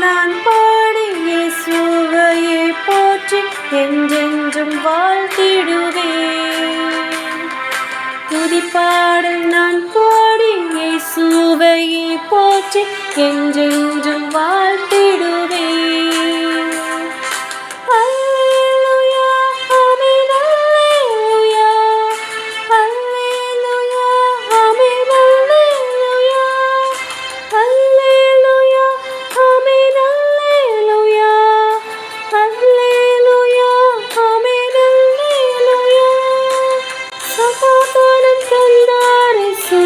நான் பாடி இயேசுவையே போற்றி என்றென்றும் வாழ்த்திடுவேன். துதிப்பாடல் நான் பாடி இயேசுவையே போற்றி என்றென்றும் வாழ்த்திடுவேன். அல்லேலூயா ஆமென் அல்லேலூயா அல்லேலூயா ஆமென் அல்லேலூயா அல்லேலூயா ஆமென் அல்லேலூயா அல்லேலூயா ஆமென் அல்லேலூயா. சமாதானம் தந்தார் இயேசு,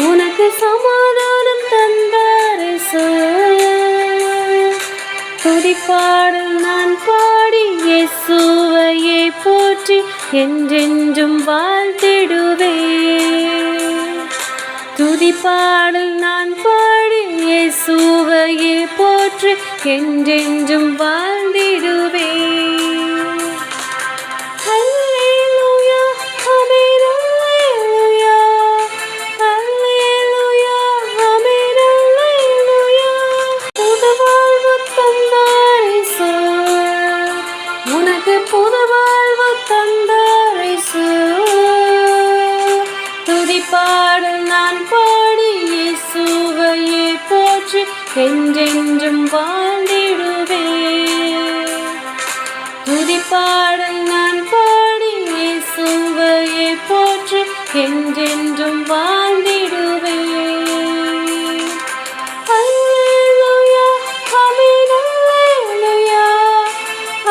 உனக்கு சமாதானம் தந்தார் இயேசு. துதிப்பாடல் நான் பாடி இயேசுவையே போற்றி என்றென்றும் வாழ்த்திடுவேன். துதிப்பாடல் நான் பாடி இயேசுவையே போற்றி என்றென்றும் வாழ்ந்திடுவேன். அல்லேலூயா ஆமென் அல்லேலூயா அல்லேலூயா ஆமென் அல்லேலூயா. புது வாழ்வு தந்தார் இயேசு, உனக்கு புது வாழ்வு தந்தார் இயேசு. துதிப்பாடல் நான் பாடி இயேசுவையே போற்றி என்றென்றும் வாழ்ந்திடுவேன். துதிப்பாடல் நான் பாடி இயேசுவையே போற்றி என்றென்றும் வாழ்ந்திடுவேன். அல்லேலூயா ஆமென் அல்லேலூயா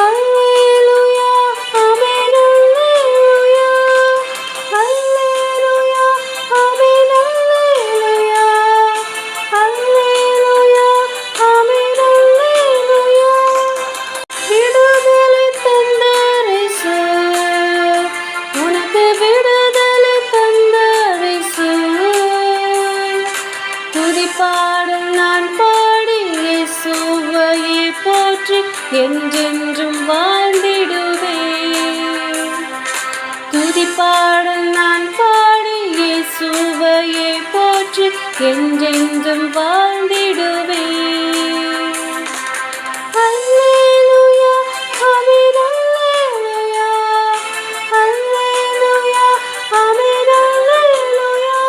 அல்லேலூயா ஆமென் அல்லேலூயா அல்லேலூயா ஆமென் அல்லேலூயா அல்லேலூயா ஆமென் அல்லேலூயா. விடுதலை தந்தார் இயேசு, உனக்கு விடுதலை தந்தார் இயேசு. துதிப்பாடல் நான் பாடி இயேசுவையே போற்றி என்றென்றும் வாழ்ந்திடுவேன். துதிப்பாடல் நான் பாடி இயேசுவையே போற்றி என்றென்றும் வாழ்ந்திடுவேன். அல்லேலூயா ஆமென் அல்லேலூயா அல்லேலூயா ஆமென் அல்லேலூயா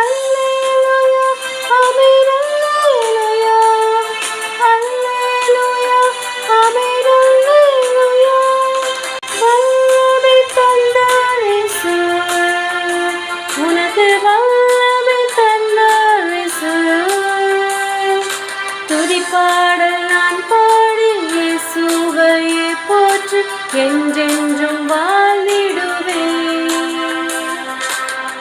அல்லேலூயா ஆமென் அல்லேலூயா அல்லேலூயா ஆமென் அல்லேலூயா. வல்லமை தந்தார் இயேசு, உனக்கு வல்லமை தந்தார் இயேசு. துதிப்பாடல் நான் பாடி இயேசுவையே போற்றி என்றென்றும் வாழ்ந்திடுவேன்.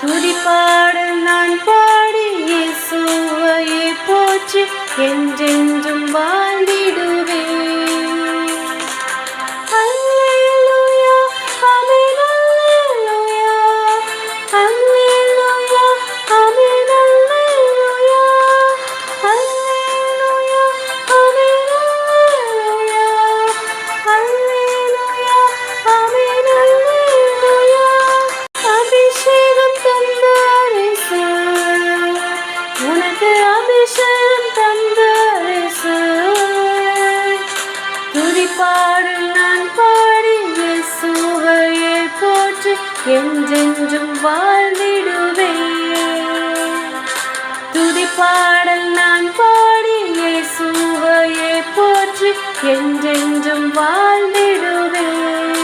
துதிப்பாடல் நான் பாடி இயேசுவையே போற்றி என்றென்றும் வாழ்ந்திடுவேன். அல்லேலூயா ஆமென் அல்லேலூயா அல்லேலூயா ஆமென் அல்லேலூயா அல்லேலூயா ஆமென் அல்லேலூயா அல்லேலூயா ஆமென் அல்லேலூயா. அபிஷேகம் தந்தார் இயேசு, உனக்கு அபிஷேகம் தந்தார் இயேசு. துதிப்பாடல் நான் பாடி இயேசுவையே போற்றி என்றென்றும் வாழ்ந்திடுவேன். துதிப்பாடல் நான் பாடி இயேசுவையே போற்றி என்றென்றும் வாழ்ந்திடுவேன்.